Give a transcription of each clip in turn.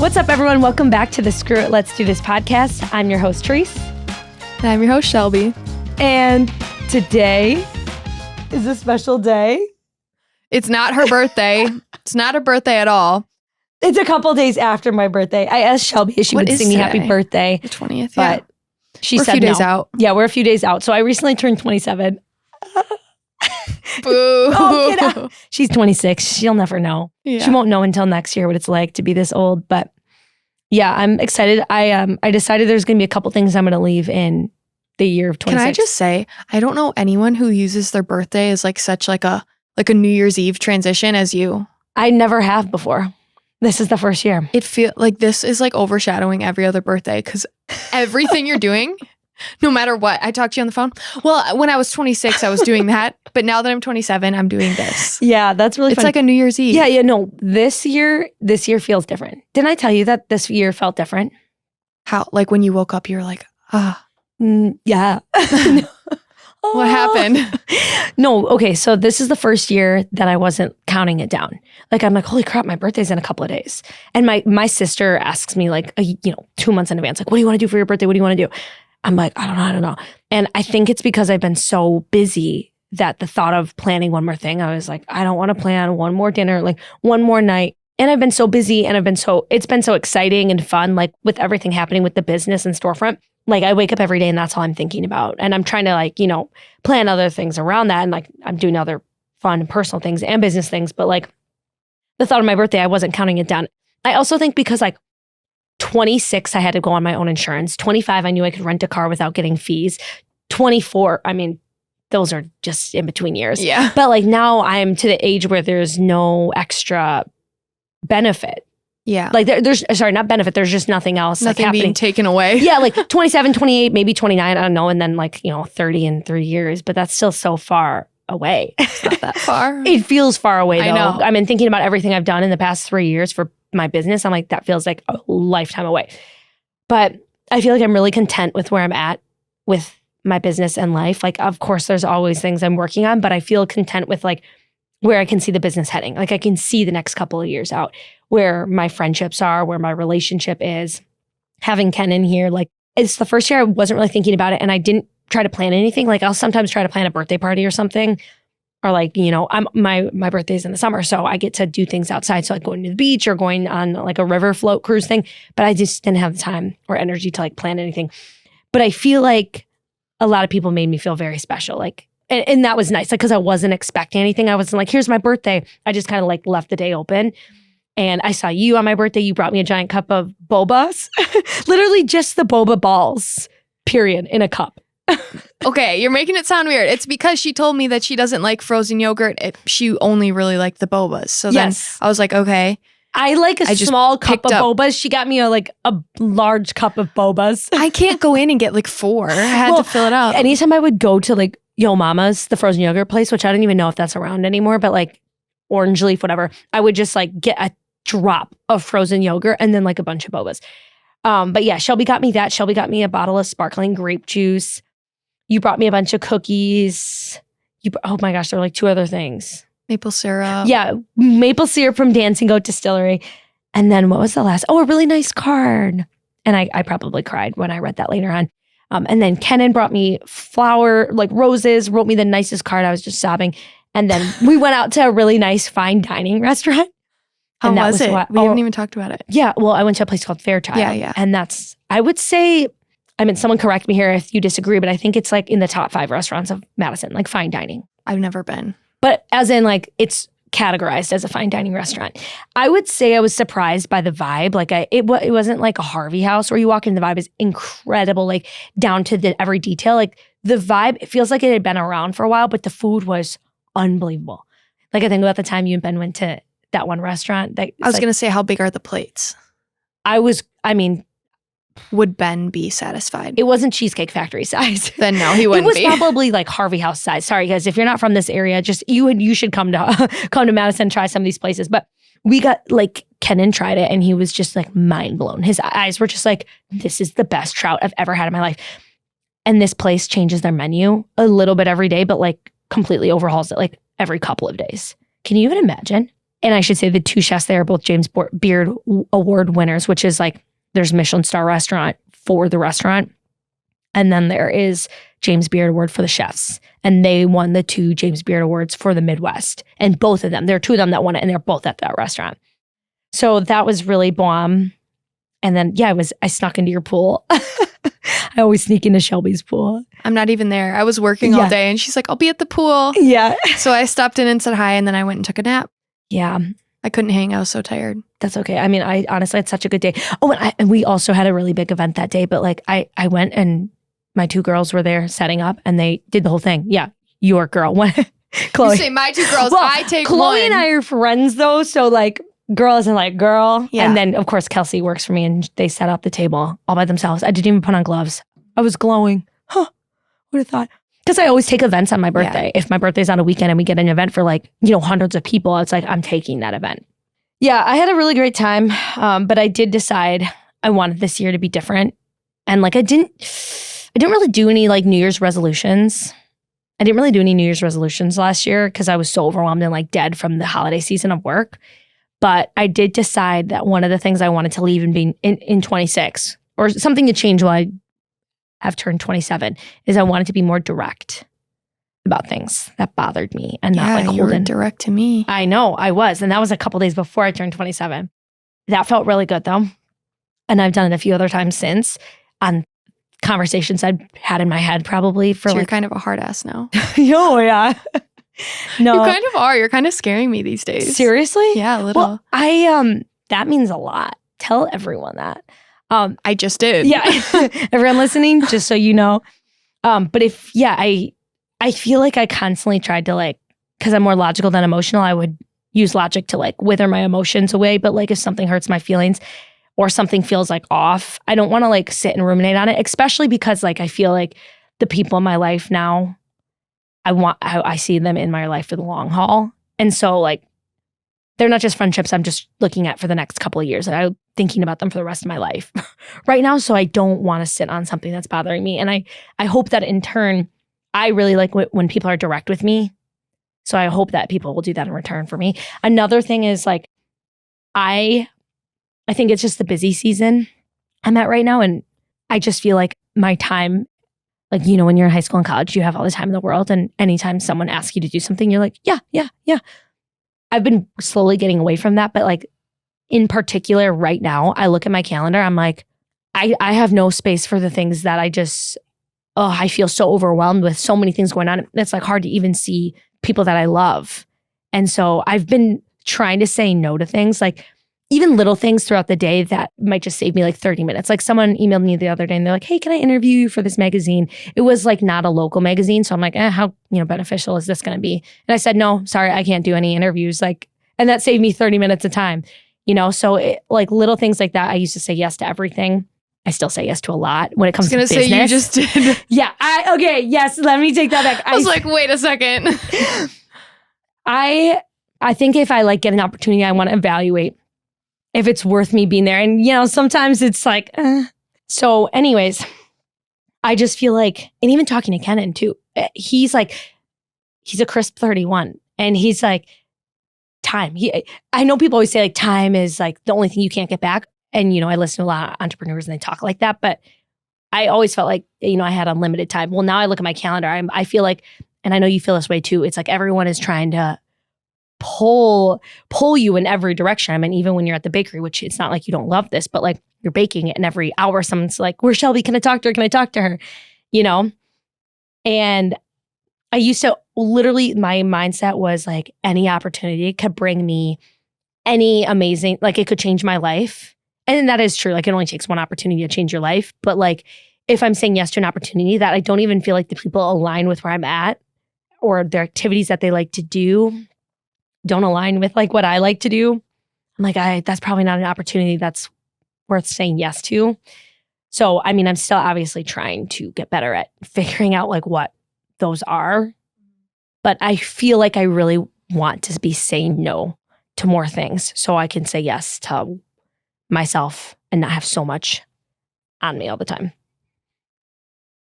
What's up, everyone? Welcome back to the Screw It, Let's Do This podcast. I'm your host, Therese. And I'm your host, Shelby. And today is a special day. It's not her birthday. It's not her birthday at all. It's a couple days after my birthday. I asked Shelby if she would sing me happy birthday. The 20th, but she said we're a few days out. Yeah, we're a few days out. So I recently turned 27. Boo. Oh, get out. She's 26. She'll never know. Yeah. She won't know until next year what it's like to be this old. But yeah, I'm excited. I decided there's going to be a couple things I'm going to leave in the year of 26. Can I just say, I don't know anyone who uses their birthday as like such like a New Year's Eve transition as you. I never have before. This is the first year. It feel like this is like overshadowing every other birthday because everything you're doing, no matter what. I talked to you on the phone. Well, when I was 26, I was doing that. But now that I'm 27, I'm doing this. Yeah, that's really It's funny. like a New Year's Eve. Yeah, no. This year feels different. Didn't I tell you that this year felt different? How? Like when you woke up, you were like, yeah. What happened? No, okay. So this is the first year that I wasn't counting it down. Like I'm like, holy crap, my birthday's in a couple of days. And my sister asks me like, 2 months in advance, like, what do you want to do for your birthday? What do you want to do? I'm like, I don't know. And I think it's because I've been so busy that the thought of planning one more thing, I was like, I don't want to plan one more dinner, like one more night. And I've been so busy and it's been so exciting and fun, like with everything happening with the business and storefront. Like I wake up every day and that's all I'm thinking about. And I'm trying to plan other things around that. And like I'm doing other fun personal things and business things. But like the thought of my birthday, I wasn't counting it down. I also think because like 26, I had to go on my own insurance. 25, I knew I could rent a car without getting fees. 24, I mean, those are just in between years. Yeah. But like now I'm to the age where there's no extra benefit. Yeah. Like there's not benefit. There's just nothing else Nothing like happening. being taken away. Yeah, like 27, 28, maybe 29, I don't know. And then 30 in 3 years, but that's still so far away. It's not that far. It feels far away though. I know. I mean, thinking about everything I've done in the past 3 years for my business, I'm like, that feels like a lifetime away. But I feel like I'm really content with where I'm at with my business and life. Like, of course, there's always things I'm working on, but I feel content with like where I can see the business heading. Like I can see the next couple of years out, where my friendships are, where my relationship is. Having Ken in here, like it's the first year I wasn't really thinking about it and I didn't try to plan anything. Like I'll sometimes try to plan a birthday party or something. Or like, my birthday's in the summer, so I get to do things outside. So like going to the beach or going on like a river float cruise thing. But I just didn't have the time or energy to like plan anything. But I feel like a lot of people made me feel very special. Like, and that was nice. Like, cause I wasn't expecting anything. I wasn't like, here's my birthday. I just kind of like left the day open. And I saw you on my birthday. You brought me a giant cup of bobas. Literally just the boba balls, period, in a cup. Okay, you're making it sound weird. It's because she told me that she doesn't like frozen yogurt. She only really liked the bobas. So then I was like, okay. I like a small cup of bobas. She got me a large cup of bobas. I can't go in and get like 4. I had to fill it up. Anytime I would go to like Yo Mama's, the frozen yogurt place, which I don't even know if that's around anymore, but like Orange Leaf, whatever, I would just like get a drop of frozen yogurt and then like a bunch of bobas. But yeah, Shelby got me that. Shelby got me a bottle of sparkling grape juice. You brought me a bunch of cookies. Oh my gosh, there were like 2 other things. Maple syrup. Yeah, maple syrup from Dancing Goat Distillery. And then what was the last? Oh, a really nice card. And I probably cried when I read that later on. And then Kenan brought me roses, wrote me the nicest card. I was just sobbing. And then we went out to a really nice fine dining restaurant. How was it? We haven't even talked about it. Yeah, well, I went to a place called Fairchild. Yeah. And that's, I would say, I mean, someone correct me here if you disagree, but I think it's like in the top 5 restaurants of Madison, like fine dining. I've never been. But as in like it's categorized as a fine dining restaurant. I would say I was surprised by the vibe. Like it wasn't like a Harvey House where you walk in, the vibe is incredible, like down to every detail. Like the vibe, it feels like it had been around for a while, but the food was unbelievable. Like I think about the time you and Ben went to that one restaurant. I was going to say, how big are the plates? Would Ben be satisfied? It wasn't Cheesecake Factory size. Then no, he wouldn't be. It was probably like Harvey House size. Sorry guys, if you're not from this area, just you should come to Madison and try some of these places. But we got like Kenan tried it and he was just like mind blown. His eyes were just like, this is the best trout I've ever had in my life. And this place changes their menu a little bit every day, but like completely overhauls it like every couple of days. Can you even imagine? And I should say the 2 chefs there are both James Beard Award winners, which is like there's Michelin star restaurant for the restaurant. And then there is James Beard Award for the chefs. And they won the 2 James Beard Awards for the Midwest. And both of them, there are 2 of them that won it, and they're both at that restaurant. So that was really bomb. And then, I snuck into your pool. I always sneak into Shelby's pool. I'm not even there. I was working all day and she's like, I'll be at the pool. Yeah. So I stopped in and said hi, and then I went and took a nap. Yeah. I couldn't hang. I was so tired. That's okay. I mean, I honestly had such a good day. Oh, and we also had a really big event that day, but like I went and my 2 girls were there setting up and they did the whole thing. Yeah. Your girl. Chloe. You say my 2 girls, well, I take Chloe one. Chloe and I are friends though. So like girl isn't like girl. Yeah. And then of course Kelsey works for me and they set up the table all by themselves. I didn't even put on gloves. I was glowing. Would have thought. Because I always take events on my birthday. Yeah. If my birthday's on a weekend and we get an event for like, hundreds of people, it's like I'm taking that event. Yeah, I had a really great time. But I did decide I wanted this year to be different. And like I didn't really do any like New Year's resolutions. I didn't really do any New Year's resolutions last year because I was so overwhelmed and like dead from the holiday season of work. But I did decide that one of the things I wanted to leave and be in 26 or something to change while I have turned 27 is I wanted to be more direct about things that bothered me and not like you were direct to me. I know I was. And that was a couple days before I turned 27. That felt really good though. And I've done it a few other times since on conversations I'd had in my head probably for you're kind of a hard ass now. Oh yeah. No. You kind of are. You're kind of scaring me these days. Seriously? Yeah, a little. Well, that means a lot. Tell everyone that. I just did. Yeah. Everyone listening, just so you know. But I feel like I constantly tried to like, because I'm more logical than emotional, I would use logic to like wither my emotions away. But like if something hurts my feelings or something feels like off, I don't want to like sit and ruminate on it, especially because like I feel like the people in my life now, I see them in my life for the long haul. And so like, they're not just friendships I'm just looking at for the next couple of years. I'm thinking about them for the rest of my life right now. So I don't want to sit on something that's bothering me. And I hope that in turn, I really like when people are direct with me. So I hope that people will do that in return for me. Another thing is like, I think it's just the busy season I'm at right now. And I just feel like my time, like, when you're in high school and college, you have all the time in the world. And anytime someone asks you to do something, you're like, yeah. I've been slowly getting away from that. But like in particular right now, I look at my calendar, I'm like, I have no space for the things that I feel so overwhelmed with so many things going on. It's like hard to even see people that I love. And so I've been trying to say no to things, like even little things throughout the day that might just save me like 30 minutes. Like someone emailed me the other day and they're like, hey, can I interview you for this magazine? It was like not a local magazine. So I'm like, how beneficial is this going to be? And I said, no, sorry, I can't do any interviews. Like, and that saved me 30 minutes of time, So like little things like that. I used to say yes to everything. I still say yes to a lot when it comes to business. I was going to say you just did. Yeah. Okay. Yes. Let me take that back. I was like, wait a second. I think if I like get an opportunity, I want to evaluate if it's worth me being there. And, sometimes it's like, So anyways, I just feel like, and even talking to Kenan too, he's a crisp 31 and he's like, time. I know people always say like time is like the only thing you can't get back. And, I listen to a lot of entrepreneurs and they talk like that, but I always felt like, I had unlimited time. Well, now I look at my calendar, I feel like, and I know you feel this way too. It's like everyone is trying to pull you in every direction. I mean, even when you're at the bakery, which it's not like you don't love this, but like you're baking it and every hour someone's like, where's Shelby? Can I talk to her? Can I talk to her? And I used to literally, my mindset was like any opportunity could bring me any amazing, like it could change my life. And that is true. Like it only takes one opportunity to change your life. But like if I'm saying yes to an opportunity that I don't even feel like the people align with where I'm at or their activities that they like to do don't align with like what I like to do, I'm like, that's probably not an opportunity that's worth saying yes to. So, I mean, I'm still obviously trying to get better at figuring out like what those are. But I feel like I really want to be saying no to more things so I can say yes to myself and not have so much on me all the time.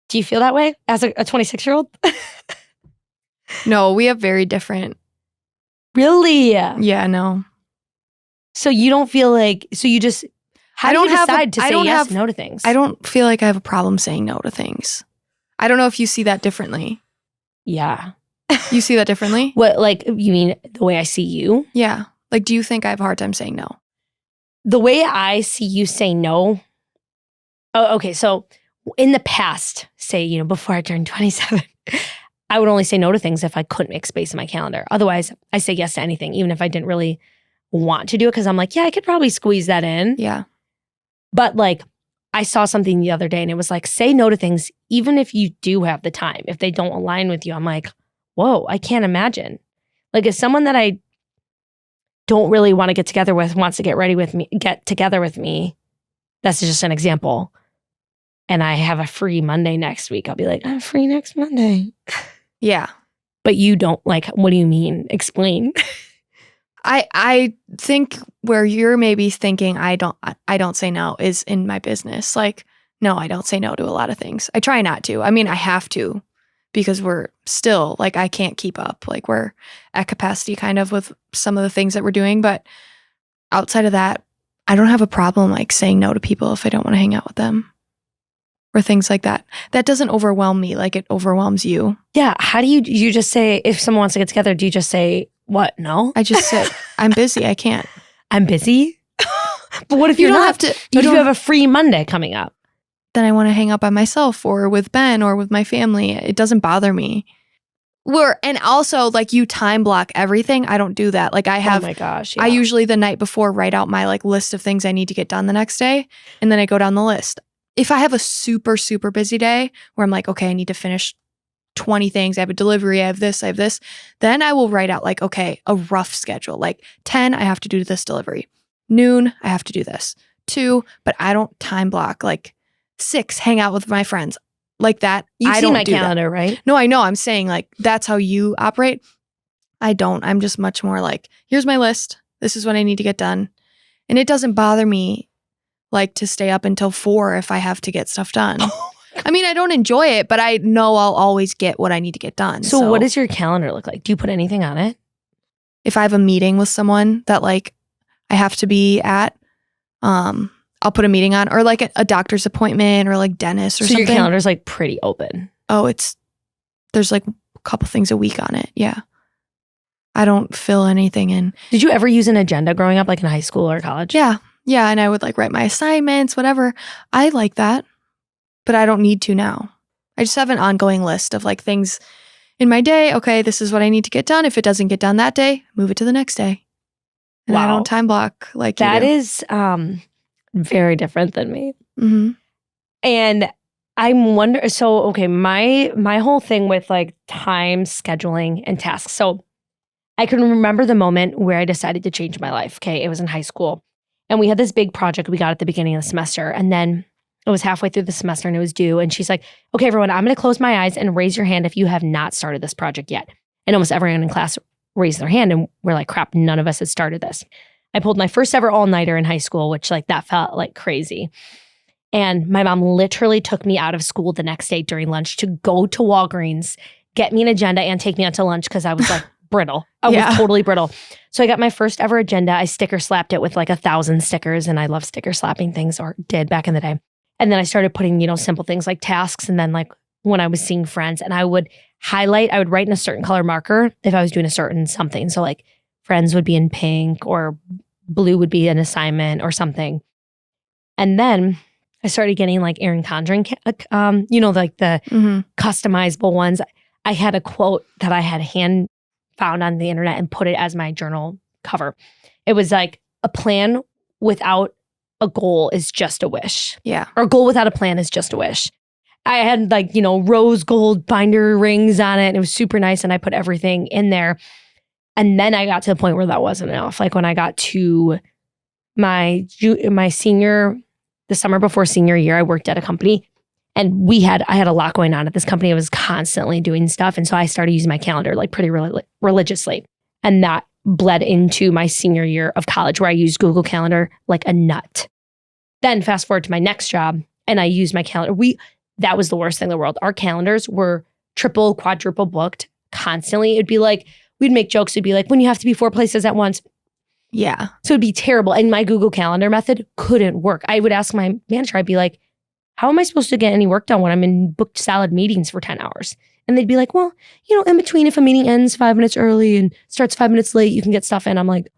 Do you feel that way as a 26-year-old? No, we have very different Really? Yeah, no. So you don't feel like, so you just, how do you decide to say yes, no to things? I don't feel like I have a problem saying no to things. I don't know if you see that differently. Yeah. You see that differently? What, like, you mean the way I see you? Yeah. Like, do you think I have a hard time saying no? The way I see you say no. Oh, okay. So in the past, say, before I turned 27, I would only say no to things if I couldn't make space in my calendar. Otherwise, I say yes to anything, even if I didn't really want to do it, because I'm like, yeah, I could probably squeeze that in. Yeah. But like, I saw something the other day and it was like, say no to things, even if you do have the time. If they don't align with you, I'm like, whoa, I can't imagine. Like, if someone that I don't really want to get together with wants to get together with me, that's just an example. And I have a free Monday next week, I'll be like, I'm free next Monday. Yeah. But you don't, like, what do you mean? Explain. I think where you're maybe thinking I don't say no is in my business. Like, no, I don't say no to a lot of things. I try not to. I mean, I have to, because we're still, like, I can't keep up. Like, we're at capacity kind of with some of the things that we're doing. But outside of that, I don't have a problem like saying no to people if I don't want to hang out with them or things like that. That doesn't overwhelm me like it overwhelms you. Yeah. How do you just say, if someone wants to get together, do you just say, what? No? I just say, I'm busy. I can't. I'm busy? But what if you don't have to? What if you have a free Monday coming up? Then I want to hang out by myself or with Ben or with my family. It doesn't bother me. And also, like, you time block everything. I don't do that. Like, I have, oh my gosh, yeah. I usually the night before write out my like list of things I need to get done the next day. And then I go down the list. If I have a super, super busy day where I'm like, okay, I need to finish 20 things. I have a delivery. I have this. Then I will write out like, okay, a rough schedule. Like 10, I have to do this delivery. Noon, I have to do this. 2, but I don't time block. Like 6, hang out with my friends. Like that. You've I seen don't my do calendar, that. right? No, I know. I'm saying like that's how you operate. I don't. I'm just much more like, here's my list. This is what I need to get done. And it doesn't bother me like to stay up until 4 if I have to get stuff done. I mean, I don't enjoy it, but I know I'll always get what I need to get done. So what does your calendar look like? Do you put anything on it? If I have a meeting with someone that like I have to be at, I'll put a meeting on, or like a doctor's appointment or like dentist or something. So your calendar's like pretty open. Oh, there's like a couple things a week on it. Yeah. I don't fill anything in. Did you ever use an agenda growing up, like in high school or college? Yeah. Yeah. And I would like write my assignments, whatever. I like that, but I don't need to now. I just have an ongoing list of like things in my day. Okay, this is what I need to get done. If it doesn't get done that day, move it to the next day. And I don't time block like that you do. is very different than me. Mm-hmm. And I'm wondering, so okay, my whole thing with like time scheduling and tasks. So I can remember the moment where I decided to change my life. Okay, it was in high school. And we had this big project we got at the beginning of the semester. And then it was halfway through the semester and it was due. And she's like, okay, everyone, I'm going to close my eyes and raise your hand if you have not started this project yet. And almost everyone in class raised their hand. And we're like, crap, none of us had started this. I pulled my first ever all-nighter in high school, which like that felt like crazy. And my mom literally took me out of school the next day during lunch to go to Walgreens, get me an agenda and take me out to lunch because I was like brittle. I was totally brittle. So I got my first ever agenda. I sticker slapped it with like 1,000 stickers. And I love sticker slapping things, or did back in the day. And then I started putting, simple things like tasks. And then like when I was seeing friends, and I would highlight, I would write in a certain color marker if I was doing a certain something. So like friends would be in pink, or blue would be an assignment or something. And then I started getting like Erin Condren, like the customizable ones. I had a quote that I had hand found on the internet and put it as my journal cover. It was like, a plan without a goal is just a wish. Yeah. Or a goal without a plan is just a wish. I had like, rose gold binder rings on it. And it was super nice. And I put everything in there. And then I got to the point where that wasn't enough. Like when I got to my the summer before senior year, I worked at a company. And I had a lot going on at this company. I was constantly doing stuff. And so I started using my calendar like pretty religiously. And that bled into my senior year of college, where I used Google Calendar like a nut. Then fast forward to my next job, and I used my calendar. That was the worst thing in the world. Our calendars were triple, quadruple booked constantly. It'd be like, we'd make jokes. It'd be like, when you have to be 4 places at once. Yeah. So it'd be terrible. And my Google Calendar method couldn't work. I would ask my manager, I'd be like, how am I supposed to get any work done when I'm in booked salad meetings for 10 hours? And they'd be like, well, in between, if a meeting ends 5 minutes early and starts 5 minutes late, you can get stuff in. I'm like,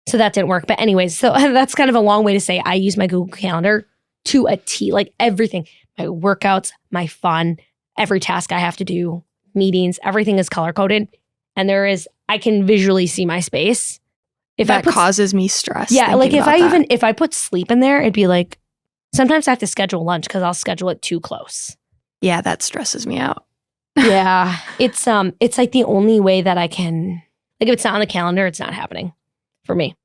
so that didn't work. But anyways, so that's kind of a long way to say I use my Google Calendar to a T, like everything, my workouts, my fun, every task I have to do, meetings, everything is color coded. And I can visually see my space. If that causes me stress. Yeah. Like if I put sleep in there, it'd be like, sometimes I have to schedule lunch because I'll schedule it too close. Yeah. That stresses me out. Yeah. It's like the only way that I can, like if it's not on the calendar, it's not happening for me.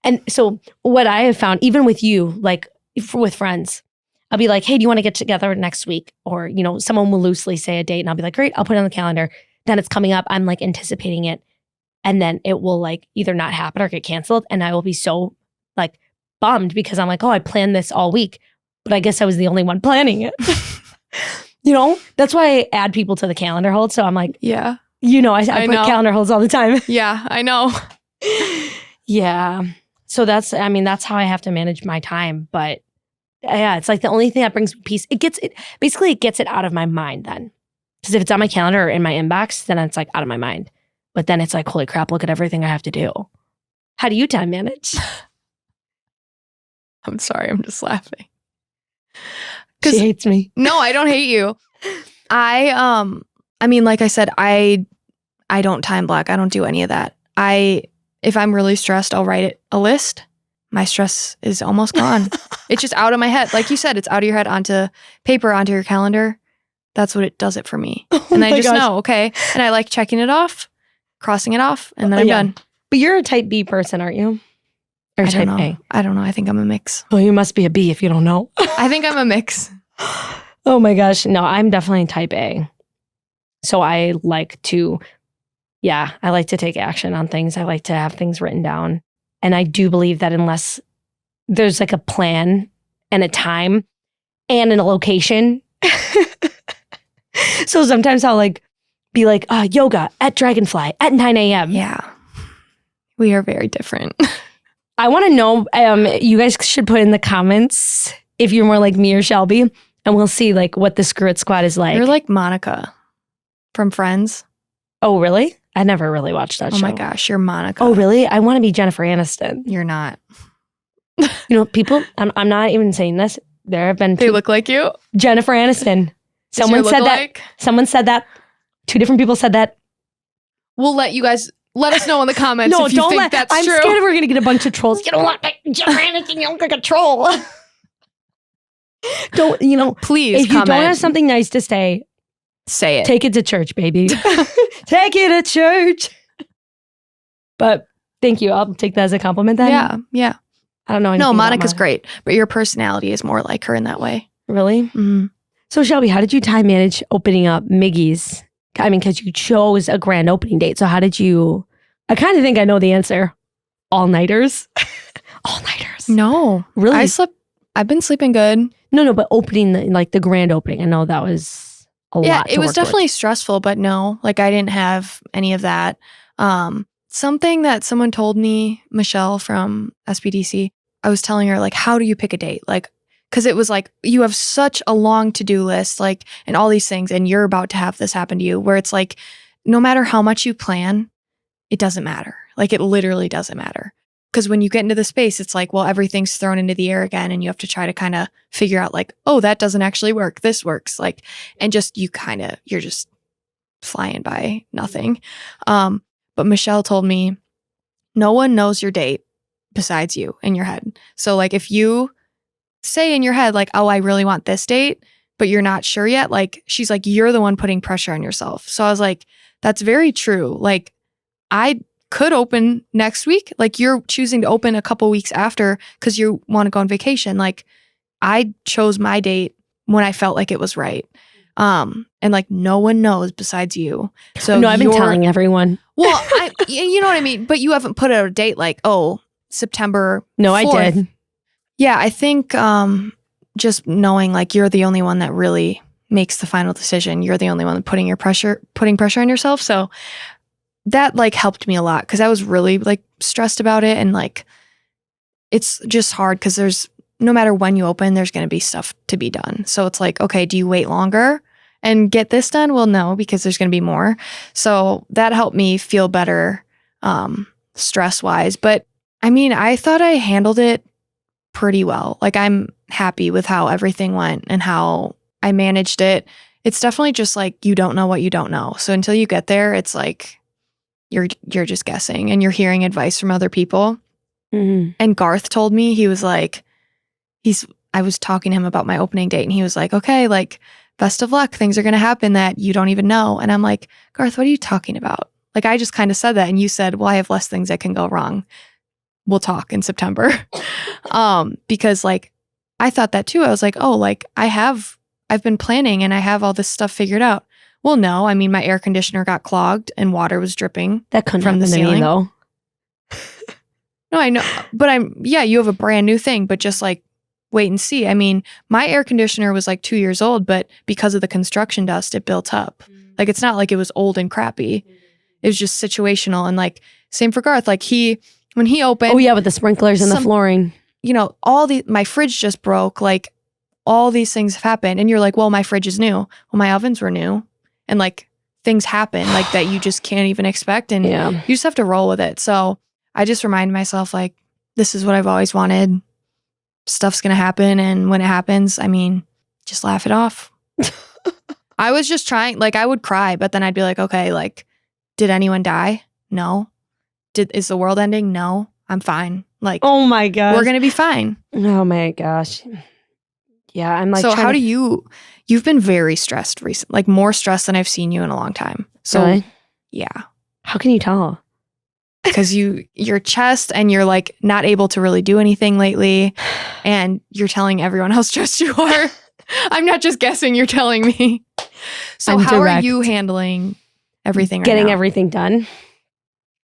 And so what I have found, even with you, like with friends, I'll be like, hey, do you want to get together next week? Or, someone will loosely say a date and I'll be like, great, I'll put it on the calendar. Then it's coming up. I'm like anticipating it. And then it will like either not happen or get canceled. And I will be so like bummed because I'm like, oh, I planned this all week, but I guess I was the only one planning it. That's why I add people to the calendar hold. So I'm like, yeah, I put calendar holds all the time. Yeah, I know. Yeah. So that's how I have to manage my time. But yeah, it's like the only thing that brings me peace. It gets it out of my mind then. Because if it's on my calendar or in my inbox, then it's like out of my mind. But then it's like, holy crap, look at everything I have to do. How do you time manage? I'm sorry, I'm just laughing. She hates me. No, I don't hate you. I mean, like I said, I don't time block. I don't do any of that. If I'm really stressed, I'll write a list. My stress is almost gone. It's just out of my head. Like you said, it's out of your head onto paper, onto your calendar. That's what it does it for me. And I just know, okay. And I like checking it off, crossing it off, and then I'm done. But you're a type B person, aren't you? Or I type don't know. A? I don't know. I think I'm a mix. Oh, you must be a B if you don't know. I think I'm a mix. Oh my gosh. No, I'm definitely type A. So I like to take action on things. I like to have things written down. And I do believe that unless there's like a plan and a time and a location. So sometimes I'll like be like, yoga at Dragonfly at 9 a.m. Yeah. We are very different. I want to know, you guys should put in the comments if you're more like me or Shelby, and we'll see like what the Screw It Squad is like. You're like Monica from Friends. Oh, really? I never really watched that show. Oh my gosh, you're Monica. Oh, really? I want to be Jennifer Aniston. You're not. People, I'm not even saying this. There have been They look like you? Jennifer Aniston. Someone said that. Someone said that. 2 different people said that. We'll let us know in the comments if you think that's true. I'm scared we're going to get a bunch of trolls. You don't want Jennifer Aniston, you look like a troll. Please if you don't have something nice to say it. Take it to church, baby. Take it to church. But thank you. I'll take that as a compliment then. Yeah. I don't know. No, Monica's great, but your personality is more like her in that way. Really? Mm-hmm. So Shelby, how did you time manage opening up Miggy's? I mean, because you chose a grand opening date. So how did you? I kind of think I know the answer. All-nighters? All-nighters? No. Really? I've been sleeping good. No, but opening, the grand opening. I know that was a lot. Yeah, it was definitely stressful, but no, I didn't have any of that. Something that someone told me, Michelle from SBDC, I was telling her, how do you pick a date? Because it was you have such a long to-do list, and all these things, and you're about to have this happen to you, where it's no matter how much you plan, it doesn't matter. It literally doesn't matter. Because when you get into the space, it's everything's thrown into the air again, and you have to try to kind of figure out oh, that doesn't actually work. This works. And just you're just flying by nothing. But Michelle told me, no one knows your date besides you in your head. So if you say in your head, oh, I really want this date, but you're not sure yet, she's you're the one putting pressure on yourself. So I was that's very true. I could open next week. You're choosing to open a couple weeks after because you want to go on vacation. I chose my date when I felt like it was right. And no one knows besides you. So no, I've been telling everyone. Well, you know what I mean? But you haven't put out a date September 4th. No, I did. Yeah, I think just knowing you're the only one that really makes the final decision. You're the only one putting pressure on yourself. So that like helped me a lot because I was really like stressed about it. And like, it's just hard because there's no matter when you open, there's going to be stuff to be done. So it's like, okay, do you wait longer and get this done? Well, no, because there's going to be more. So that helped me feel better stress wise. But I mean, I thought I handled it pretty well. Like I'm happy with how everything went and how I managed it. It's definitely just like you don't know what you don't know. So until you get there, it's like you're just guessing and you're hearing advice from other people. Mm-hmm. And Garth told me, he was like, I was talking to him about my opening date and he was like, okay, like best of luck. Things are going to happen that you don't even know. And I'm like, Garth, what are you talking about? Like, I just kind of said that. And you said, well, I have less things that can go wrong. We'll talk in September. Because like, I thought that too. I was like, oh, like I've been planning and I have all this stuff figured out. Well, no, I mean, my air conditioner got clogged and water was dripping That couldn't from the happen to me, ceiling. though. No, I know, but you have a brand new thing, but just like wait and see. I mean, my air conditioner was like 2 years old, but because of the construction dust, it built up. Like, it's not like it was old and crappy. It was just situational. And like, same for Garth. Like when he opened. Oh yeah, with the sprinklers and the flooring. You know, my fridge just broke. Like all these things have happened. And you're like, well, my fridge is new. Well, my ovens were new. And like things happen like that you just can't even expect. And you just have to roll with it. So I just remind myself like, this is what I've always wanted. Stuff's going to happen. And when it happens, I mean, just laugh it off. I was just trying, like I would cry, but then I'd be like, okay, like, did anyone die? No. Is the world ending? No. I'm fine. Like, oh my gosh. We're going to be fine. Oh my gosh. Yeah. I'm like, so how do you've been very stressed recently, like more stressed than I've seen you in a long time. So really? Yeah. How can you tell? Because your chest and you're like not able to really do anything lately. And you're telling everyone how stressed you are. I'm not just guessing, you're telling me. So how are you handling everything right Getting now? everything done.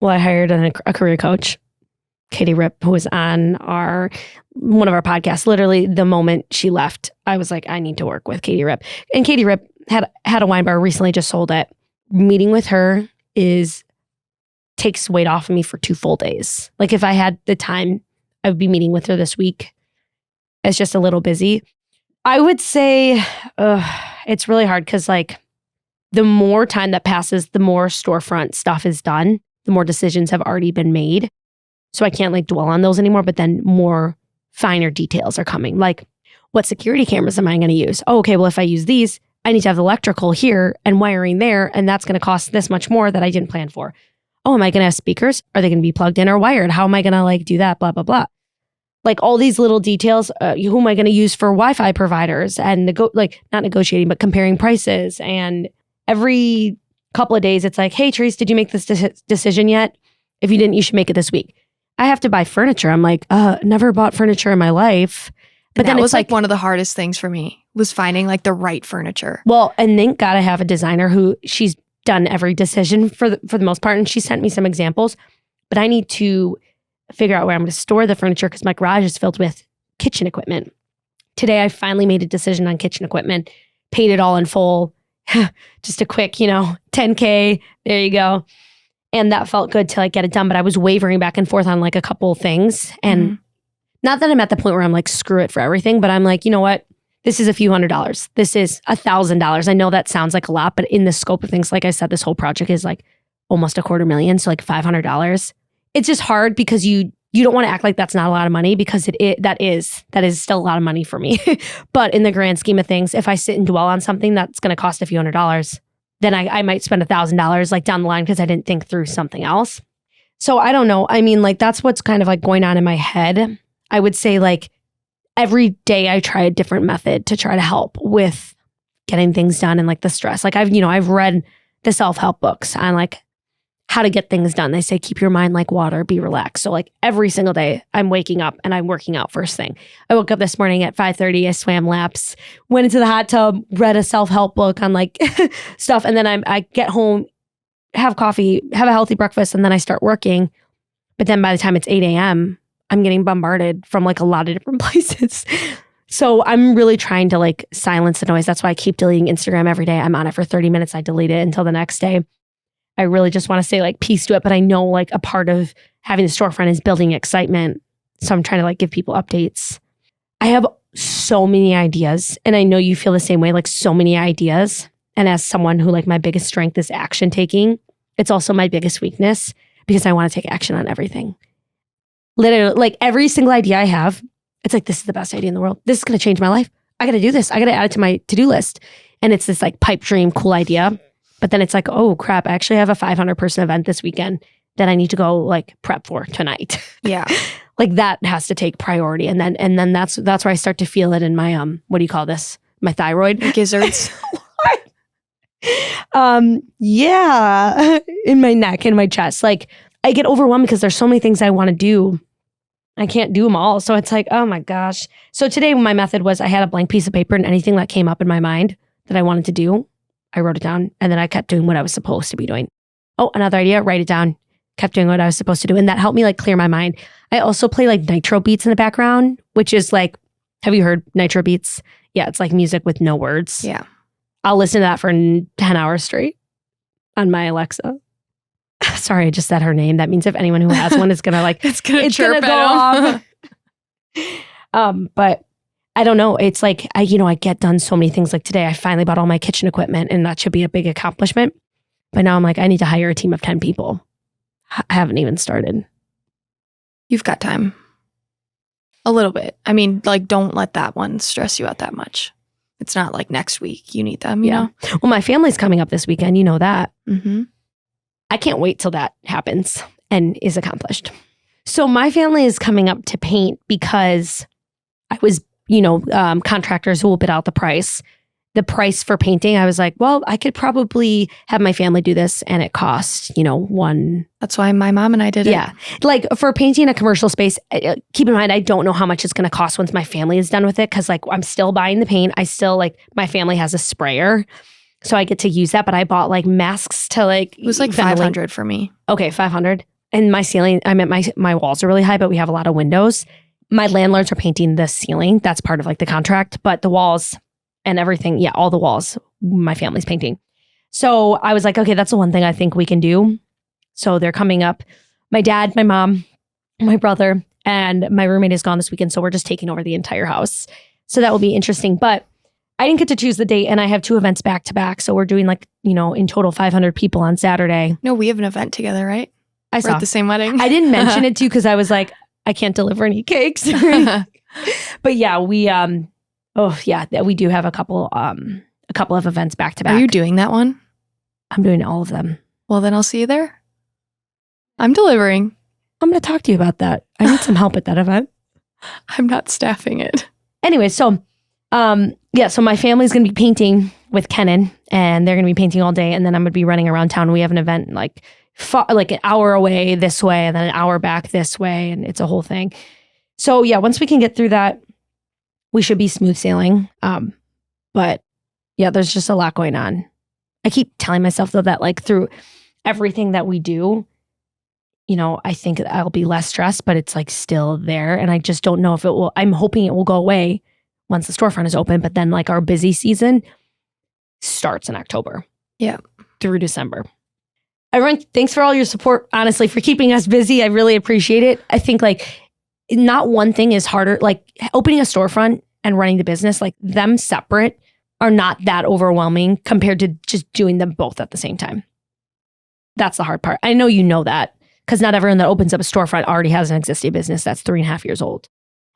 Well, I hired a career coach, Katie Ripp, who was on one of our podcasts. Literally the moment she left, I was like, I need to work with Katie Ripp. And Katie Ripp had a wine bar, recently just sold it. Meeting with her takes weight off of me for 2 full days. Like if I had the time, I would be meeting with her this week. It's just a little busy. I would say it's really hard because like the more time that passes, the more storefront stuff is done, the more decisions have already been made. So I can't like dwell on those anymore, but then more finer details are coming. Like, what security cameras am I going to use? Oh, okay, well, if I use these, I need to have electrical here and wiring there, and that's going to cost this much more that I didn't plan for. Oh, am I going to have speakers? Are they going to be plugged in or wired? How am I going to like do that? Blah, blah, blah. Like all these little details, who am I going to use for Wi-Fi providers and not negotiating, but comparing prices. And every couple of days, it's like, hey, Therese, did you make this decision yet? If you didn't, you should make it this week. I have to buy furniture. I'm like, never bought furniture in my life. But then it it's was like one of the hardest things for me was finding like the right furniture. Well, and thank God I have a designer who she's done every decision for the most part. And she sent me some examples, but I need to figure out where I'm going to store the furniture because my garage is filled with kitchen equipment. Today, I finally made a decision on kitchen equipment, paid it all in full. Just a quick, $10K. There you go. And that felt good to like get it done. But I was wavering back and forth on like a couple of things. And not that I'm at the point where I'm like, screw it for everything, but I'm like, you know what? This is a few $100s. This is $1,000. I know that sounds like a lot, but in the scope of things, like I said, this whole project is like almost $250,000. So like $500. It's just hard because you don't want to act like that's not a lot of money because that is still a lot of money for me. But in the grand scheme of things, if I sit and dwell on something that's going to cost a few $100s, then I might spend $1,000 like down the line because I didn't think through something else. So I don't know. I mean, like that's what's kind of like going on in my head. I would say like every day I try a different method to try to help with getting things done and like the stress. Like I've read the self-help books on like how to get things done. They say, keep your mind like water, be relaxed. So like every single day I'm waking up and I'm working out first thing. I woke up this morning at 5:30, I swam laps, went into the hot tub, read a self-help book on like stuff. And then I get home, have coffee, have a healthy breakfast, and then I start working. But then by the time it's 8 a.m., I'm getting bombarded from like a lot of different places. So I'm really trying to like silence the noise. That's why I keep deleting Instagram every day. I'm on it for 30 minutes. I delete it until the next day. I really just want to say like peace to it. But I know like a part of having the storefront is building excitement. So I'm trying to like give people updates. I have so many ideas, and I know you feel the same way, like so many ideas. And as someone who like my biggest strength is action taking, it's also my biggest weakness because I want to take action on everything. Literally, like every single idea I have, it's like, this is the best idea in the world. This is going to change my life. I got to do this. I got to add it to my to-do list. And it's this like pipe dream, cool idea. But then it's like, oh crap, I actually have a 500 person event this weekend that I need to go like prep for tonight. Yeah. Like that has to take priority. And then that's where I start to feel it in my, what do you call this? My thyroid. Gizzards. Yeah, in my neck, in my chest. Like I get overwhelmed because there's so many things I want to do. I can't do them all. So it's like, oh my gosh. So today my method was I had a blank piece of paper and anything that came up in my mind that I wanted to do, I wrote it down and then I kept doing what I was supposed to be doing. Oh, another idea, write it down. Kept doing what I was supposed to do. And that helped me like clear my mind. I also play like nitro beats in the background, which is like, have you heard nitro beats? Yeah, it's like music with no words. Yeah. I'll listen to that for 10 hours straight on my Alexa. Sorry, I just said her name. That means if anyone who has one is gonna like, it's gonna chirp go off. But I don't know. It's like I get done so many things. Like today, I finally bought all my kitchen equipment, and that should be a big accomplishment. But now I'm like, I need to hire a team of 10 people. I haven't even started. You've got time. A little bit. I mean, like, don't let that one stress you out that much. It's not like next week you need them, you know? Well, my family's coming up this weekend. You know that. Mm-hmm. I can't wait till that happens and is accomplished. So my family is coming up to paint because I was, contractors who will bid out the price. The price for painting, I was like, well, I could probably have my family do this and it costs, one. That's why my mom and I did it. Yeah. Like for painting a commercial space, keep in mind, I don't know how much it's going to cost once my family is done with it. Cause like I'm still buying the paint. I still like my family has a sprayer. So I get to use that. But I bought like masks to like. It was like 500 for me. Okay, 500. And my ceiling, I meant my walls are really high, but we have a lot of windows. My landlords are painting the ceiling. That's part of like the contract. But the walls and everything, yeah, all the walls, my family's painting. So I was like, okay, that's the one thing I think we can do. So they're coming up. My dad, my mom, my brother, and my roommate is gone this weekend. So we're just taking over the entire house. So that will be interesting. But I didn't get to choose the date and I have 2 events back to back. So we're doing like, in total 500 people on Saturday. No, we have an event together, right? We're at the same wedding. I didn't mention it to you because I was like, I can't deliver any cakes. But yeah, we do have a couple of events back to back. Are you doing that one? I'm doing all of them. Well, then I'll see you there. I'm delivering. I'm going to talk to you about that. I need some help at that event. I'm not staffing it. Anyway, so so my family's going to be painting with Kenan and they're going to be painting all day. And then I'm going to be running around town. We have an event like an hour away this way and then an hour back this way. And it's a whole thing. So yeah, once we can get through that, we should be smooth sailing. But yeah, there's just a lot going on. I keep telling myself though that like through everything that we do, I think I'll be less stressed, but it's like still there. And I just don't know if it will, I'm hoping it will go away once the storefront is open. But then like our busy season starts in October. Yeah. Through December. Everyone, thanks for all your support, honestly, for keeping us busy. I really appreciate it. I think like not one thing is harder. Like opening a storefront and running the business, like them separate are not that overwhelming compared to just doing them both at the same time. That's the hard part. I know you know that because not everyone that opens up a storefront already has an existing business that's 3.5 years old.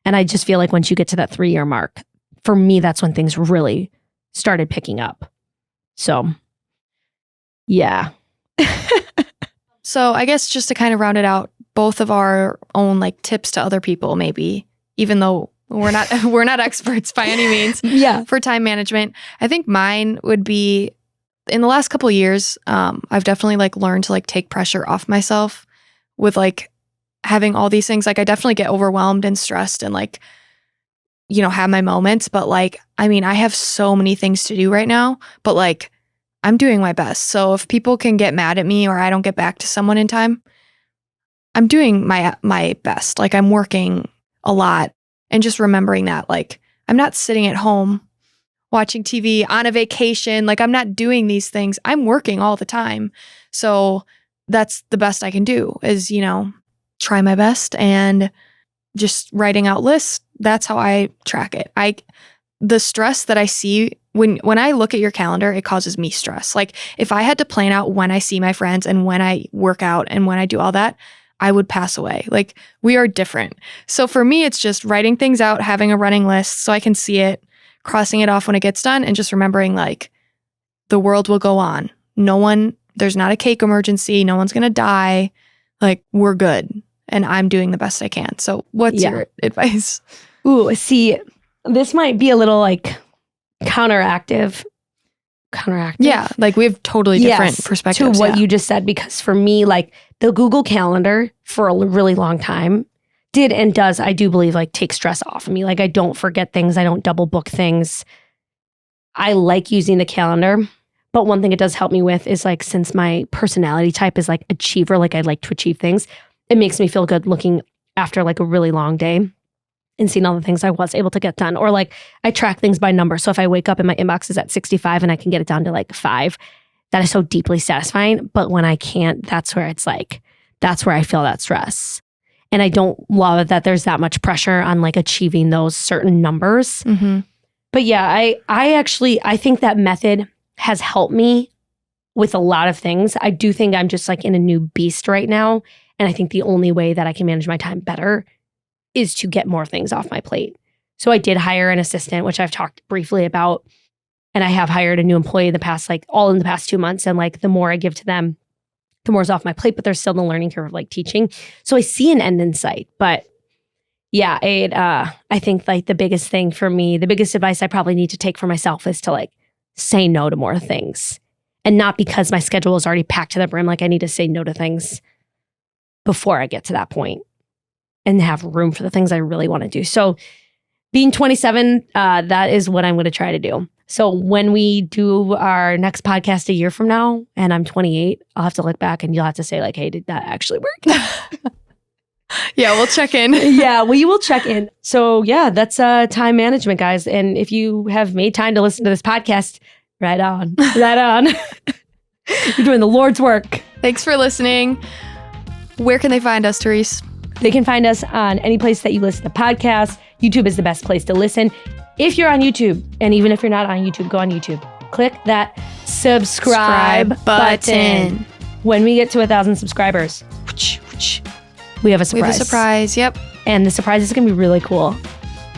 And I just feel like once you get to that 3-year mark, for me, that's when things really started picking up. So, yeah. So I guess just to kind of round it out, both of our own like tips to other people, maybe, even though we're not experts by any means. Yeah. For time management, I think mine would be in the last couple of years. I've definitely like learned to like take pressure off myself with like having all these things. Like I definitely get overwhelmed and stressed and like, have my moments. But like, I mean, I have so many things to do right now, but like I'm doing my best. So if people can get mad at me or I don't get back to someone in time, I'm doing my best. Like I'm working a lot and just remembering that like I'm not sitting at home watching TV, on a vacation. Like I'm not doing these things. I'm working all the time. So that's the best I can do is, try my best and just writing out lists. That's how I track it. The stress that I see when I look at your calendar, it causes me stress. Like if I had to plan out when I see my friends and when I work out and when I do all that, I would pass away. Like we are different. So for me, it's just writing things out, having a running list so I can see it, crossing it off when it gets done, and just remembering like the world will go on. There's not a cake emergency. No one's going to die. Like we're good. And I'm doing the best I can. So what's your advice? Ooh, see, this might be a little like counteractive. Yeah, like we have totally different perspectives to what you just said, because for me, like the Google Calendar for a really long time did and does, I do believe, like take stress off of me. Like I don't forget things. I don't double book things. I like using the calendar. But one thing it does help me with is like, since my personality type is like achiever, like I like to achieve things, it makes me feel good looking after like a really long day and seeing all the things I was able to get done. Or like I track things by number. So if I wake up and my inbox is at 65 and I can get it down to like 5, that is so deeply satisfying. But when I can't, that's where it's like, that's where I feel that stress. And I don't love that there's that much pressure on like achieving those certain numbers. Mm-hmm. But yeah, I think that method has helped me with a lot of things. I do think I'm just like in a new beast right now. And I think the only way that I can manage my time better is to get more things off my plate. So I did hire an assistant, which I've talked briefly about. And I have hired a new employee in the past 2 months. And like the more I give to them, the more is off my plate, but there's still the learning curve of like teaching. So I see an end in sight. But yeah, I think like the biggest thing for me, the biggest advice I probably need to take for myself is to like say no to more things. And not because my schedule is already packed to the brim. Like I need to say no to things before I get to that point and have room for the things I really want to do. So being 27, that is what I'm going to try to do. So when we do our next podcast a year from now and I'm 28, I'll have to look back and you'll have to say like, hey, did that actually work? Yeah, we'll check in. Yeah, we will check in. So yeah, that's time management, guys. And if you have made time to listen to this podcast, right on. You're doing the Lord's work. Thanks for listening. Where can they find us, Therese? They can find us on any place that you listen to podcasts. YouTube is the best place to listen. If you're on YouTube, and even if you're not on YouTube, go on YouTube. Click that subscribe button. When we get to 1,000 subscribers, we have a surprise. We have a surprise, yep. And the surprise is going to be really cool.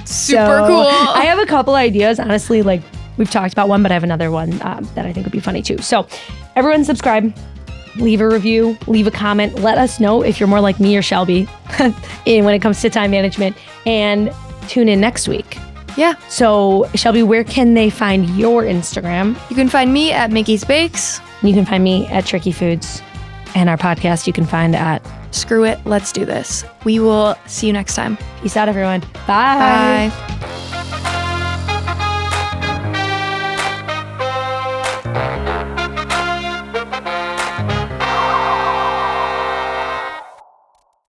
Super cool. I have a couple ideas, honestly. Like we've talked about one, but I have another one that I think would be funny too. So everyone subscribe. Leave a review, leave a comment. Let us know if you're more like me or Shelby when it comes to time management. And tune in next week. Yeah. So, Shelby, where can they find your Instagram? You can find me at Mickey's Bakes. You can find me at Tricky Foods. And our podcast you can find at Screw It, Let's Do This. We will see you next time. Peace out, everyone. Bye. Bye.